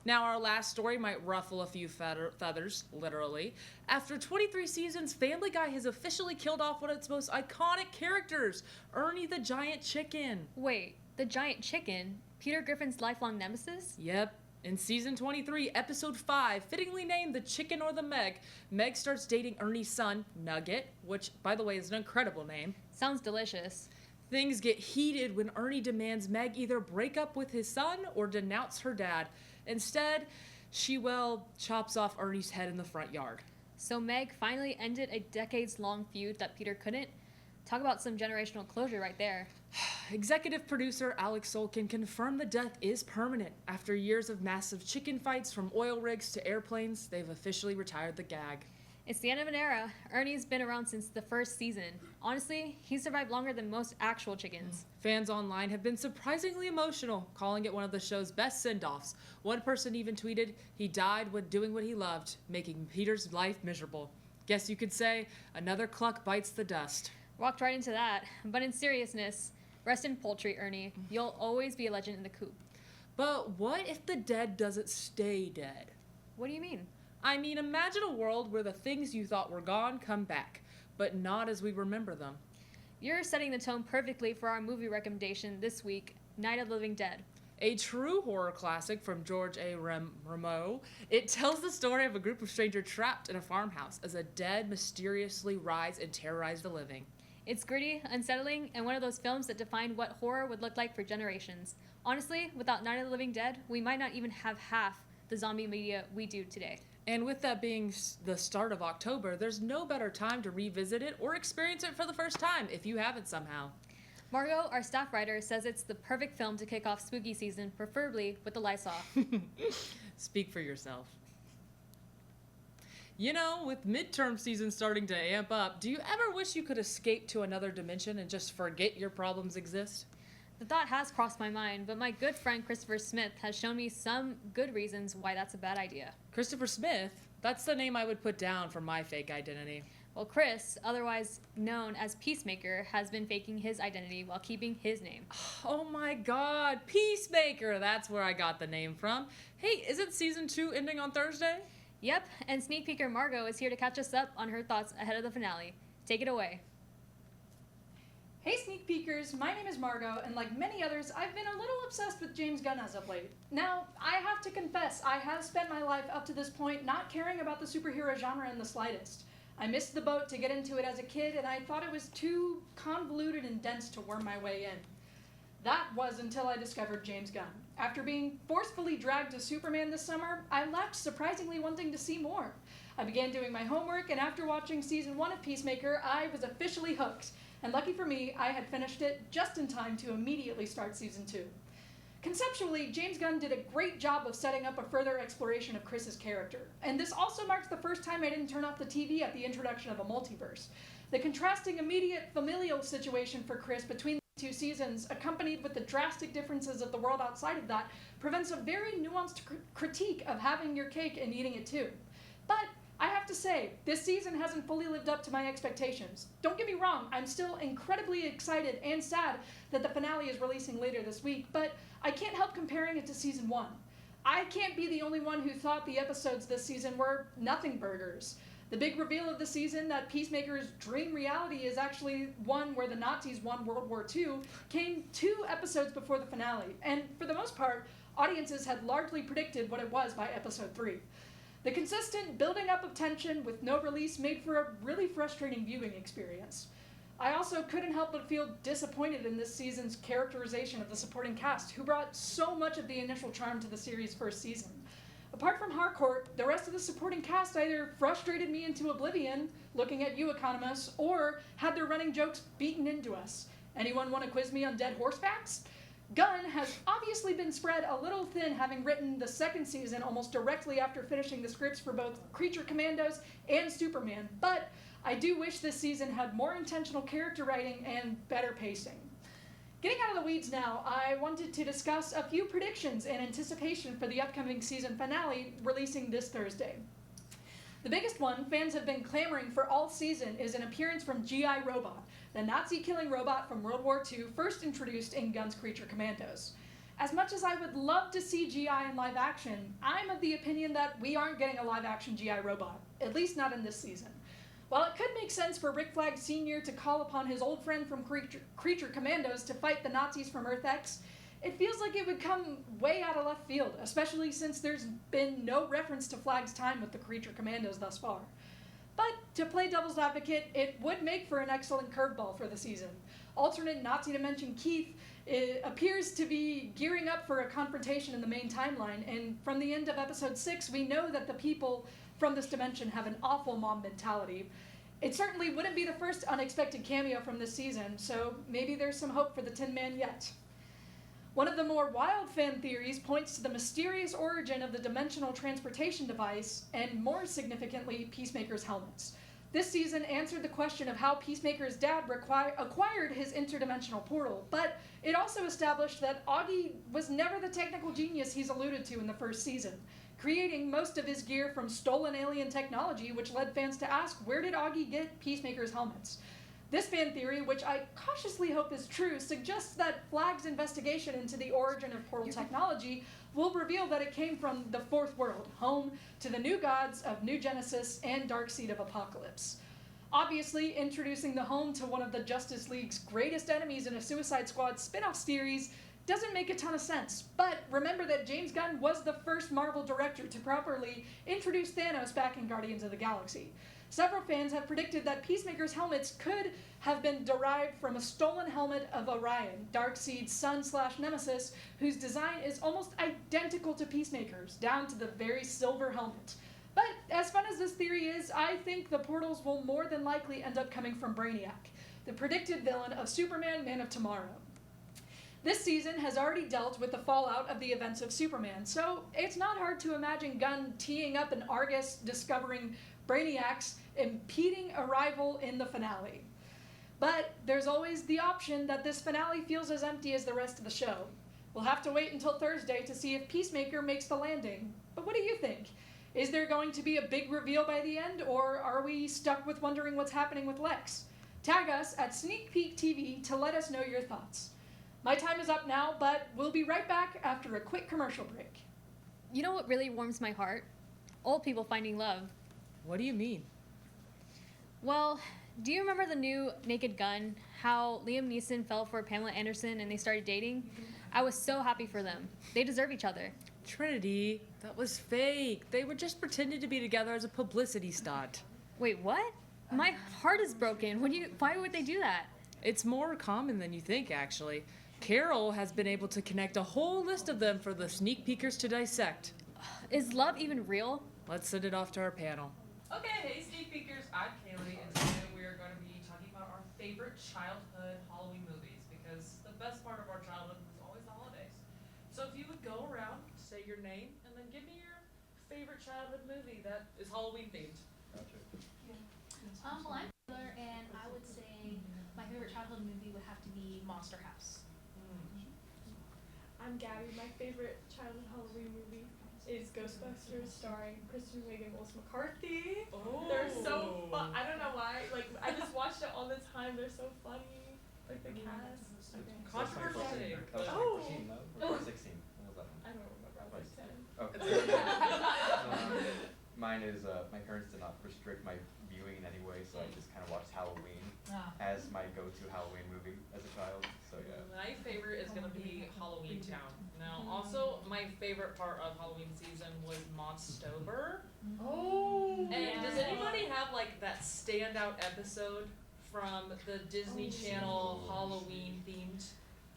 Now, our last story might ruffle a few feathers, literally. After 23 seasons, Family Guy has officially killed off one of its most iconic characters, Ernie the Giant Chicken. Wait, the giant chicken? Peter Griffin's lifelong nemesis? Yep. In season 23, episode 5, fittingly named The Chicken or the Meg, Meg starts dating Ernie's son, Nugget, which, by the way, is an incredible name. Sounds delicious. Things get heated when Ernie demands Meg either break up with his son or denounce her dad. Instead, she, chops off Ernie's head in the front yard. So Meg finally ended a decades-long feud that Peter couldn't? Talk about some generational closure right there. Executive producer Alex Solkin confirmed the death is permanent. After years of massive chicken fights from oil rigs to airplanes, they've officially retired the gag. It's the end of an era. Ernie's been around since the first season. Honestly, he's survived longer than most actual chickens. Fans online have been surprisingly emotional, calling it one of the show's best send-offs. One person even tweeted, "He died when doing what he loved, making Peter's life miserable." Guess you could say, another cluck bites the dust. Walked right into that. But in seriousness, rest in poultry, Ernie. You'll always be a legend in the coop. But what if the dead doesn't stay dead? What do you mean? I mean, imagine a world where the things you thought were gone come back, but not as we remember them. You're setting the tone perfectly for our movie recommendation this week, Night of the Living Dead. A true horror classic from George A. Romero, it tells the story of a group of strangers trapped in a farmhouse as the dead mysteriously rise and terrorize the living. It's gritty, unsettling, and one of those films that defined what horror would look like for generations. Honestly, without Night of the Living Dead, we might not even have half the zombie media we do today. And with that being the start of October, there's no better time to revisit it or experience it for the first time if you haven't somehow. Margot, our staff writer, says it's the perfect film to kick off spooky season, preferably with the lights off. Speak for yourself. You know, with midterm season starting to amp up, do you ever wish you could escape to another dimension and just forget your problems exist? The thought has crossed my mind, but my good friend Christopher Smith has shown me some good reasons why that's a bad idea. Christopher Smith? That's the name I would put down for my fake identity. Well, Chris, otherwise known as Peacemaker, has been faking his identity while keeping his name. Oh my god, Peacemaker! That's where I got the name from. Hey, isn't season 2 ending on Thursday? Yep, and sneak peeker Margot is here to catch us up on her thoughts ahead of the finale. Take it away. Hey sneak peekers, my name is Margot, and like many others, I've been a little obsessed with James Gunn as of late. Now, I have to confess, I have spent my life up to this point not caring about the superhero genre in the slightest. I missed the boat to get into it as a kid, and I thought it was too convoluted and dense to worm my way in. That was until I discovered James Gunn. After being forcefully dragged to Superman this summer, I left surprisingly wanting to see more. I began doing my homework, and after watching season 1 of Peacemaker, I was officially hooked. And lucky for me, I had finished it just in time to immediately start season 2. Conceptually, James Gunn did a great job of setting up a further exploration of Chris's character. And this also marks the first time I didn't turn off the TV at the introduction of a multiverse. The contrasting immediate familial situation for Chris between the 2 seasons, accompanied with the drastic differences of the world outside of that, prevents a very nuanced critique of having your cake and eating it too. But I have to say, this season hasn't fully lived up to my expectations. Don't get me wrong, I'm still incredibly excited and sad that the finale is releasing later this week, but I can't help comparing it to season 1. I can't be the only one who thought the episodes this season were nothing burgers. The big reveal of the season that Peacemaker's dream reality is actually one where the Nazis won World War II came 2 episodes before the finale, and for the most part, audiences had largely predicted what it was by episode 3. The consistent building up of tension with no release made for a really frustrating viewing experience. I also couldn't help but feel disappointed in this season's characterization of the supporting cast, who brought so much of the initial charm to the series' first season. Apart from Harcourt, the rest of the supporting cast either frustrated me into oblivion, looking at you economists, or had their running jokes beaten into us. Anyone want to quiz me on dead horse facts? Gunn has obviously been spread a little thin, having written the second season almost directly after finishing the scripts for both Creature Commandos and Superman, but I do wish this season had more intentional character writing and better pacing. Getting out of the weeds now, I wanted to discuss a few predictions and anticipation for the upcoming season finale releasing this Thursday. The biggest one fans have been clamoring for all season is an appearance from G.I. Robot, the Nazi-killing robot from World War II first introduced in Gunn's Creature Commandos. As much as I would love to see GI in live action, I'm of the opinion that we aren't getting a live action GI robot, at least not in this season. While it could make sense for Rick Flag Sr. to call upon his old friend from Creature Commandos to fight the Nazis from Earth X, it feels like it would come way out of left field, especially since there's been no reference to Flag's time with the Creature Commandos thus far. But to play devil's advocate, it would make for an excellent curveball for the season. Alternate Nazi Dimension Keith appears to be gearing up for a confrontation in the main timeline, and from the end of episode 6, we know that the people from this dimension have an awful mom mentality. It certainly wouldn't be the first unexpected cameo from this season, so maybe there's some hope for the Tin Man yet. One of the more wild fan theories points to the mysterious origin of the dimensional transportation device, and more significantly, Peacemaker's helmets. This season answered the question of how Peacemaker's dad acquired his interdimensional portal, but it also established that Augie was never the technical genius he's alluded to in the first season, creating most of his gear from stolen alien technology, which led fans to ask, where did Augie get Peacemaker's helmets? This fan theory, which I cautiously hope is true, suggests that Flag's investigation into the origin of portal technology will reveal that it came from the Fourth World, home to the new gods of New Genesis and Darkseid of Apocalypse. Obviously, introducing the home to one of the Justice League's greatest enemies in a Suicide Squad spin-off series doesn't make a ton of sense, but remember that James Gunn was the first Marvel director to properly introduce Thanos back in Guardians of the Galaxy. Several fans have predicted that Peacemaker's helmets could have been derived from a stolen helmet of Orion, Darkseid's son/nemesis, whose design is almost identical to Peacemaker's, down to the very silver helmet. But as fun as this theory is, I think the portals will more than likely end up coming from Brainiac, the predicted villain of Superman, Man of Tomorrow. This season has already dealt with the fallout of the events of Superman, so it's not hard to imagine Gunn teeing up an Argus discovering Brainiac's impeding arrival in the finale. But there's always the option that this finale feels as empty as the rest of the show. We'll have to wait until Thursday to see if Peacemaker makes the landing. But what do you think? Is there going to be a big reveal by the end, or are we stuck with wondering what's happening with Lex? Tag us at Sneak Peek TV to let us know your thoughts. My time is up now, but we'll be right back after a quick commercial break. You know what really warms my heart? Old people finding love. What do you mean? Well, do you remember the new Naked Gun? How Liam Neeson fell for Pamela Anderson and they started dating? I was so happy for them. They deserve each other. Trinity, that was fake. They were just pretending to be together as a publicity stunt. Wait, what? My heart is broken. Why would they do that? It's more common than you think, actually. Carol has been able to connect a whole list of them for the sneak peekers to dissect. Is love even real? Let's send it off to our panel. Okay, hey sneak peekers, I'm Kaylee, and today we are going to be talking about our favorite childhood Halloween movies, because the best part of our childhood was always the holidays. So if you would go around, say your name, and then give me your favorite childhood movie that is Halloween themed. Gotcha. Well, I'm Taylor, and I would say my favorite childhood movie would have to be Monster House. I'm Gabby. My favorite childhood Halloween movie is Ghostbusters, starring Kristen Wiig and Melissa McCarthy. Oh. They're so fun. I don't know why. Like, I just watched it all the time. They're so funny. Like the cast. Okay. Controversy. That was Oh. 14, no? Or 16. What was that one? I don't remember. I was like 10. Mine is, my parents did not restrict my viewing in any way, so I just kind of watched Halloween Ah. as my go-to Halloween movie as a child, so yeah. My favorite is going to be Halloween Town. Now, also, my favorite part of Halloween season was Monstober. Oh. And does anybody have like that standout episode from the Disney Channel Halloween themed?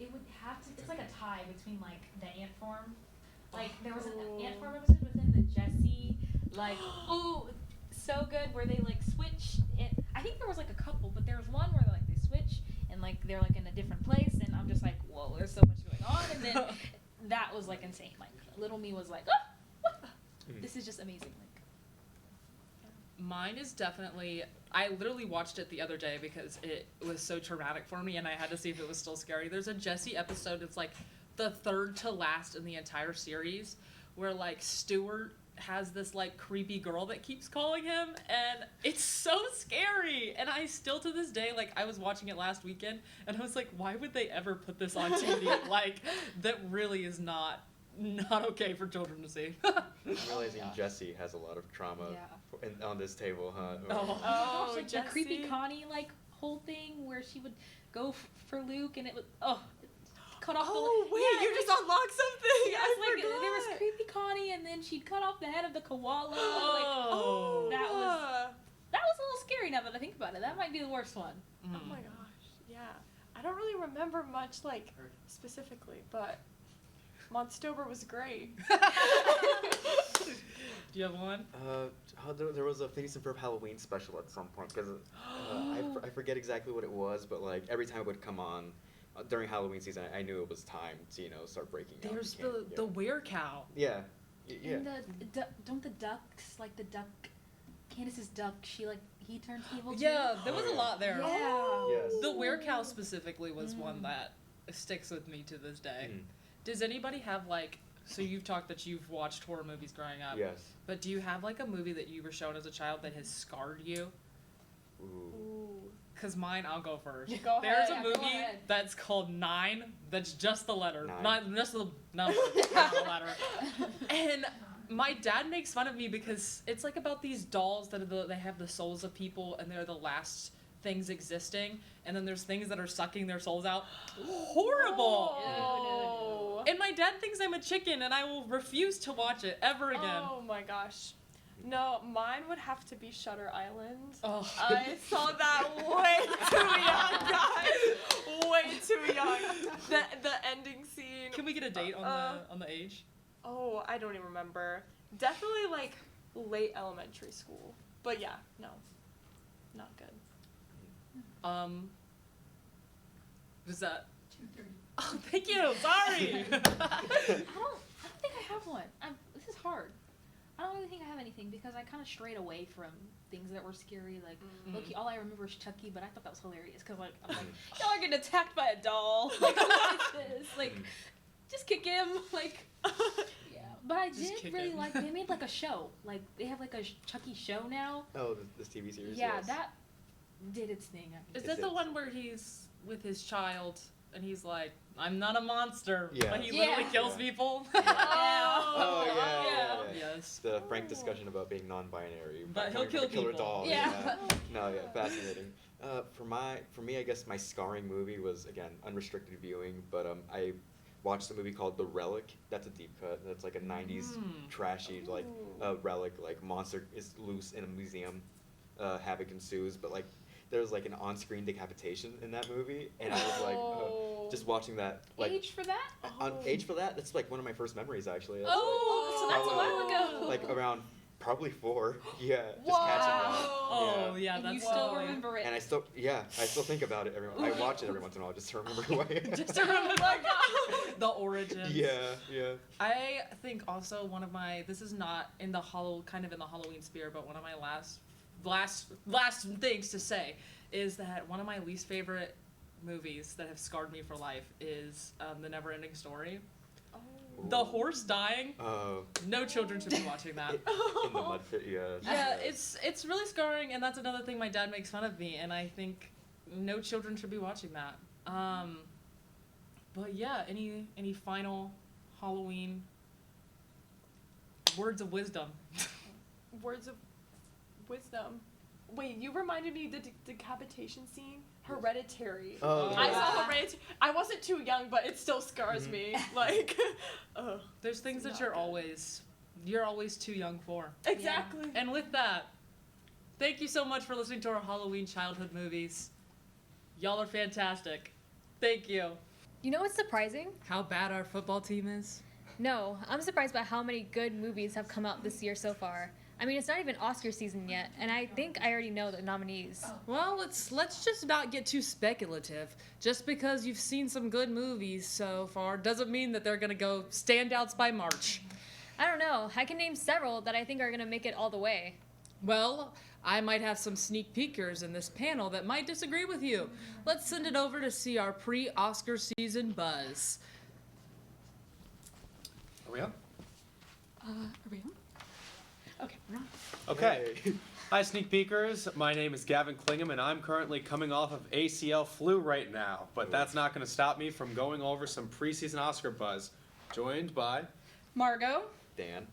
It would have to. It's like a tie between like the ant farm. Like there was an Oh. ant farm episode within the Jesse. Like ooh, so good where they like switch. I think there was like a couple, but there was one where like they switch and like they're like in a different place, and I'm just like, whoa, there's so much going on, and then that was like insane. Like little me was like, this is just amazing. Like Mine is definitely, I literally watched it the other day because it was so traumatic for me and I had to see if it was still scary. There's a Jessie episode, it's like the third to last in the entire series, where like Stuart has this like creepy girl that keeps calling him, and it's so scary. And I still to this day, like, I was watching it last weekend and I was like, why would they ever put this on TV? Like, that really is not okay for children to see. I'm realizing Jesse has a lot of trauma on this table, huh? Oh, like the Jessie. creepy Connie like whole thing where she would go for Luke and it was cut off. Oh the, wait, yeah, you and just then unlocked something. yeah, I it's like forgot. there was creepy Connie and then she'd cut off the head of the koala. Oh. Like, that was a little scary now that I think about it. That might be the worst one. Oh my gosh, yeah. I don't really remember much, like, specifically, but Monstober was great. Do you have one? There was a Phineas and Ferb Halloween special at some point because I forget exactly what it was, but like every time it would come on during Halloween season, I knew it was time to start breaking out. There's You can't- the werecow. yeah. Yeah. And don't the ducks, like the duck, Candace's duck, he turns evil too? Yeah, there Oh, was a yeah. lot there. Yeah. Yes. The werecow specifically was one that sticks with me to this day. Mhm. Does anybody have like, so you've talked that you've watched horror movies growing up, Yes. but do you have like a movie that you were shown as a child that has scarred you? Ooh. Ooh. Cause mine, I'll go first. Go There's ahead. a Yeah, go movie ahead. that's called Nine. That's just the letter, Nine. not just the number, not the letter. And my dad makes fun of me because it's like about these dolls that they have the souls of people and they're the last things existing, and then there's things that are sucking their souls out. Horrible. Oh. And my dad thinks I'm a chicken, and I will refuse to watch it ever again. Oh my gosh. No, mine would have to be Shutter Island. Oh. I saw that way too young, guys. Way too young. The ending scene. Can we get a date on the age? Oh, I don't even remember. Definitely like late elementary school. But yeah, no. Not good. Was that? 2:30. Oh, thank you. Sorry. I don't think I have one. This is hard. I don't really think I have anything because I kind of strayed away from things that were scary. Like, Loki, all I remember is Chucky, but I thought that was hilarious because, like, I'm like, y'all are getting attacked by a doll. Like, what is this? Like, just kick him. Like, yeah. But I Just did kick really him. like, they made, like, a show. Like, they have, like, a Chucky show now. Oh, this TV series. Yeah, yes. that did its thing. Is Is that the it? one where he's with his child and he's like, I'm not a monster, Yeah. but he Yeah. literally kills Yeah. people? Oh yeah. Yes. The frank discussion about being non-binary. But he'll coming from kill a killer people. doll. Yeah. No, yeah, fascinating. For me, I guess my scarring movie was again unrestricted viewing, but I watched a movie called The Relic. That's a deep cut. That's like a '90s trashy like relic, like monster is loose in a museum, havoc ensues. But like there's like an on-screen decapitation in that movie, and I was like just watching that like Age for that? on age for that. That's like one of my first memories actually. That's, Oh, so that's a while ago. like around probably 4. Yeah, just Whoa. catching that. Oh, yeah, And that's you still totally- remember it. And I still think about it I watch it every once in a while just to remember who I am. Just to remember the origins. Yeah. I think also one of my, this is not in the kind of in the Halloween sphere, but one of my last things to say is that one of my least favorite movies that have scarred me for life is The Never-Ending Story. The horse dying. Oh. No children should be watching that. In the mud pit, yeah. Yeah, it's really scarring, and that's another thing my dad makes fun of me, and I think no children should be watching that. But yeah, any final Halloween words of wisdom? Words of wisdom. Wait, you reminded me of the decapitation scene? Hereditary. Oh, I yeah. saw Hereditary. I wasn't too young, but it still scars me. Like, ugh. There's things that Not you're good. always too young for. Exactly. And with that, thank you so much for listening to our Halloween childhood movies. Y'all are fantastic. Thank you. You know what's surprising? How bad our football team is? No, I'm surprised by how many good movies have come out this year so far. I mean, it's not even Oscar season yet, and I think I already know the nominees. Well, let's just not get too speculative. Just because you've seen some good movies so far doesn't mean that they're gonna go standouts by March. I don't know. I can name several that I think are gonna make it all the way. Well, I might have some sneak peekers in this panel that might disagree with you. Let's send it over to see our pre-Oscar season buzz. Are we on? Are we on? Okay. Hey. Hi, Sneak Peekers. My name is Gavin Klingham, and I'm currently coming off of ACL flu right now. But that's not going to stop me from going over some preseason Oscar buzz, joined by... Margot. Dan.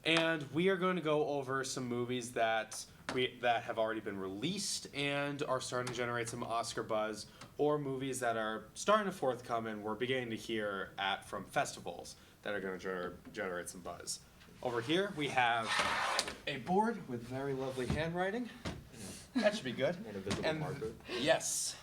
And we are going to go over some movies that have already been released and are starting to generate some Oscar buzz, or movies that are starting to forthcome and we're beginning to hear from festivals that are going to generate some buzz. Over here we have a board with very lovely handwriting. That should be good. And a visible marker. Yes.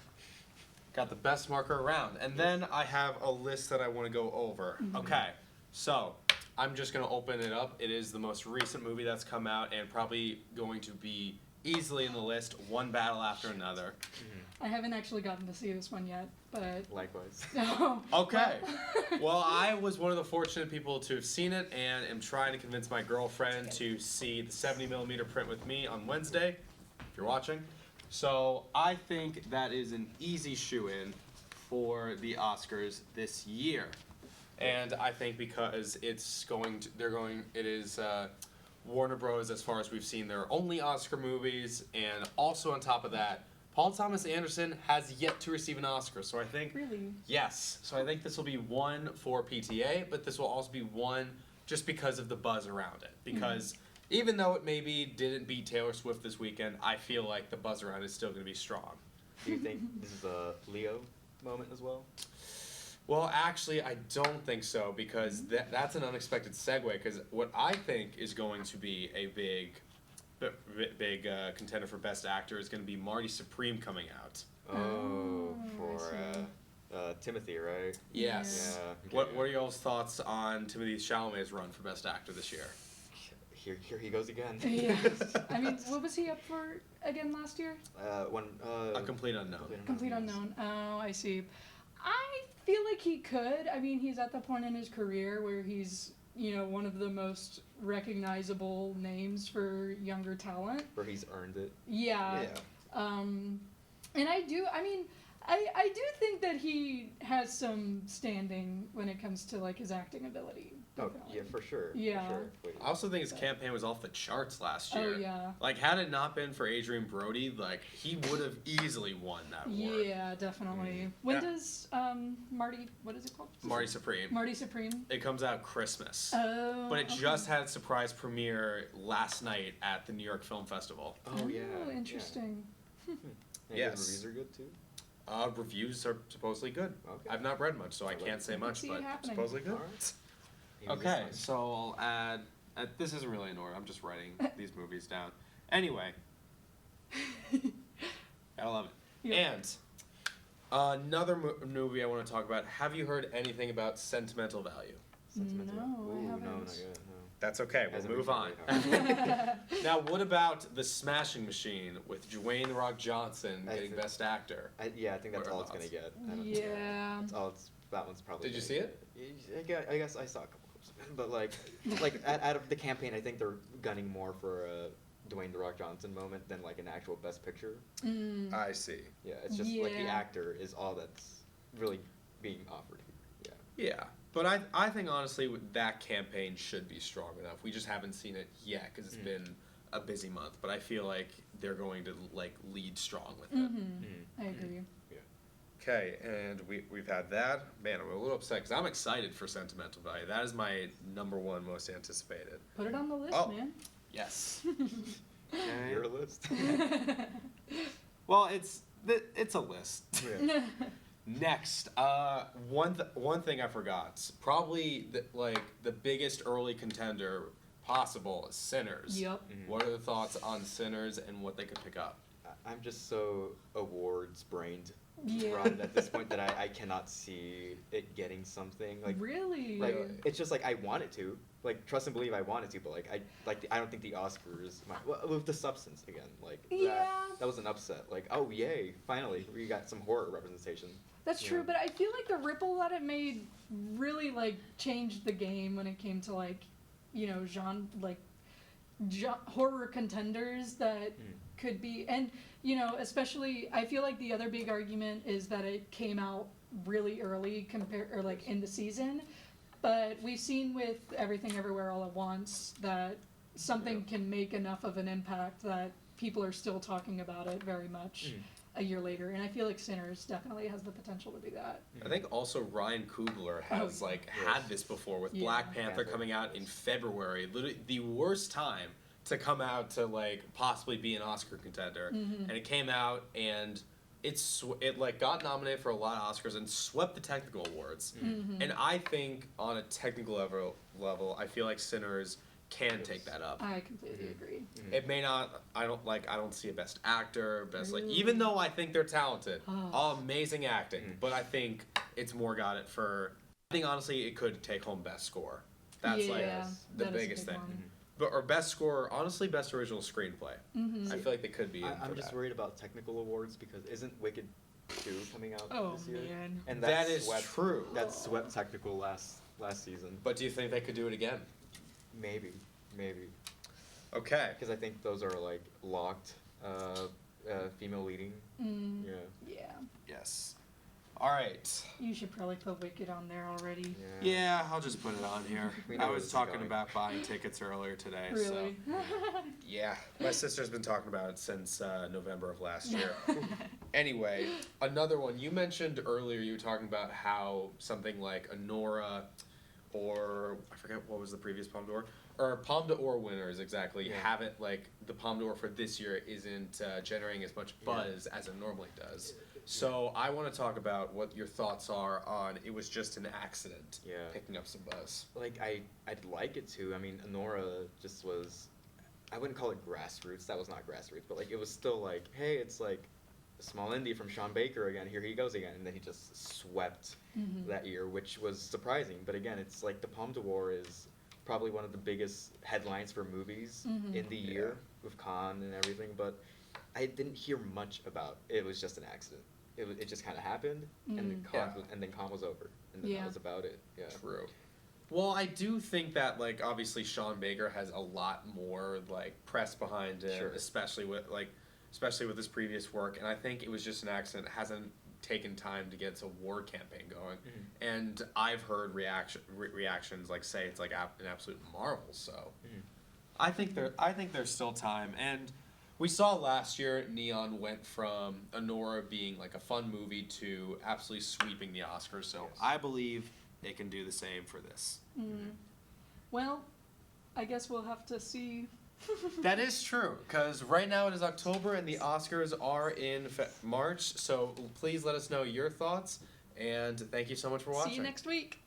Got the best marker around. And then I have a list that I want to go over. Okay, so I'm just going to open it up. It is the most recent movie that's come out and probably going to be easily in the list, one battle after another. I haven't actually gotten to see this one yet, but Likewise. no. Okay. Well, I was one of the fortunate people to have seen it and am trying to convince my girlfriend to see the 70mm print with me on Wednesday, if you're watching. So I think that is an easy shoe-in for the Oscars this year. And I think because it is Warner Bros. As far as we've seen their only Oscar movies, and also on top of that, Paul Thomas Anderson has yet to receive an Oscar. So I think, Really? yes. So I think this will be one for PTA, but this will also be one just because of the buzz around it. Because even though it maybe didn't beat Taylor Swift this weekend, I feel like the buzz around it is still going to be strong. Do you think this is a Leo moment as well? Well, actually, I don't think so, because that's an unexpected segue, because what I think is going to be a big contender for Best Actor is going to be Marty Supreme coming out. Oh, I for Timothy, right? Yes. Yeah. What are y'all's thoughts on Timothée Chalamet's run for Best Actor this year? Here he goes again. Yes. I mean, what was he up for again last year? A Complete Unknown. Complete Unknown. Oh, I see. I feel like he could. I mean, he's at the point in his career where he's, one of the most recognizable names for younger talent. Where he's earned it. Yeah. And I do do think that he has some standing when it comes to, like, his acting ability. Oh, Definitely. yeah, for sure. Yeah. For sure. Wait. I also think his campaign was off the charts last year. Oh, yeah. Like, had it not been for Adrian Brody, like, he would have easily won that award. Yeah, definitely. When does Marty, what is it called? Marty Supreme. Marty Supreme? It comes out Christmas. Oh. But it okay. just had a surprise premiere last night at the New York Film Festival. Oh, yeah. Interesting. Yeah. Yes. Reviews are good too. Reviews are supposedly good. Okay. I've not read much, so I Alright. can't say much, see it but happening. supposedly good. All right. Maybe this Okay, time. so I'll add. This isn't really in order. I'm just writing these movies down. Anyway, I love it. Yeah. And another movie I want to talk about. Have you heard anything about Sentimental Value? Sentimental. No, I Ooh, haven't. No, not yet. No. That's okay. We'll Hasn't move reached on. my radar. Now, what about The Smashing Machine with Dwayne "The Rock" Johnson I getting think- Best Actor? I think that's What are all it's thoughts? gonna get. I don't- Yeah. That's all that one's probably. Did you gonna see it? get. I guess I saw a couple clips of it, but like out of the campaign, I think they're gunning more for a Dwayne "The Rock" Johnson moment than like an actual Best Picture. Mm. I see. Yeah, it's just like the Yeah. actor is all that's really being offered here. Yeah. Yeah, but I think honestly that campaign should be strong enough. We just haven't seen it yet because it's been a busy month. But I feel like they're going to like lead strong with it. I agree. Okay, and we've had that. Man, I'm a little upset because I'm excited for Sentimental Value. That is my #1 most anticipated. Put it on the list, Oh. man. Yes. Your list. Well, it's a list. Yeah. Next, one thing I forgot. Probably the biggest early contender possible is Sinners. Yep. What are the thoughts on Sinners and what they could pick up? I'm just so awards brained Yeah. at this point that I cannot see it getting something like. Really? Like it's just like I want it to, like trust and believe I want it to, but I don't think the Oscars with The Substance again, like Yeah. that was an upset. Like oh yay, finally we got some horror representation. That's Yeah. true, but I feel like the ripple that it made really like changed the game when it came to like, horror contenders that could be, and especially I feel like the other big argument is that it came out really early in the season, but we've seen with Everything Everywhere All at Once that something can make enough of an impact that people are still talking about it very much a year later. And I feel like Sinners definitely has the potential to do that. I think also Ryan Coogler has yeah. had this before with Yeah. Black Panther coming out in February, literally the worst time to come out to possibly be an Oscar contender, and it came out and it got nominated for a lot of Oscars and swept the technical awards. And I think on a technical level, I feel like Sinners can take that up. I completely agree. It may not. I don't see a best actor, even though I think they're talented, amazing acting. But I think it's more got it for. I think honestly, it could take home best score. That's the that is a biggest big thing. one. But or best score, honestly, best original screenplay. I feel like they could be. I'm just worried about technical awards because isn't Wicked 2 coming out Oh this year? man. And That is true. That swept technical last season. But do you think they could do it again? Maybe. Okay. Because I think those are locked female leading. Yeah. Yeah. Yes. All right. You should probably put Wicked on there already. Yeah, I'll just put it on here. We know I where was this is talking going. about buying tickets earlier today. So Really? yeah, my sister's been talking about it since November of last year. Anyway, another one. You mentioned earlier you were talking about how something like Honora or I forget what was the previous Palme d'Or or Palme d'Or winners exactly haven't the Palme d'Or for this year isn't generating as much buzz as it normally does. So I want to talk about what your thoughts are on it was just an accident picking up some buzz. I'd like it to. I mean, Honora just was. I wouldn't call it grassroots. That was not grassroots, but it was still hey, it's a small indie from Sean Baker again. Here he goes again, and then he just swept that year, which was surprising. But again, it's the Palme d'Or is probably one of the biggest headlines for movies in the year with Cannes and everything. But I didn't hear much about it. It was just an accident. It just kind of happened, and then Cannes was over, and then that was about it. Yeah. True. Well, I do think that obviously Sean Baker has a lot more press behind him, especially with his previous work, and I think it was just an accident. It hasn't taken time to get its award campaign going, and I've heard reactions say it's an absolute marvel. So, I think there's still time, and we saw last year Neon went from Honora being a fun movie to absolutely sweeping the Oscars. So I believe they can do the same for this. Well, I guess we'll have to see. That is true, because right now it is October and the Oscars are in March. So please let us know your thoughts, and thank you so much for watching. See you next week.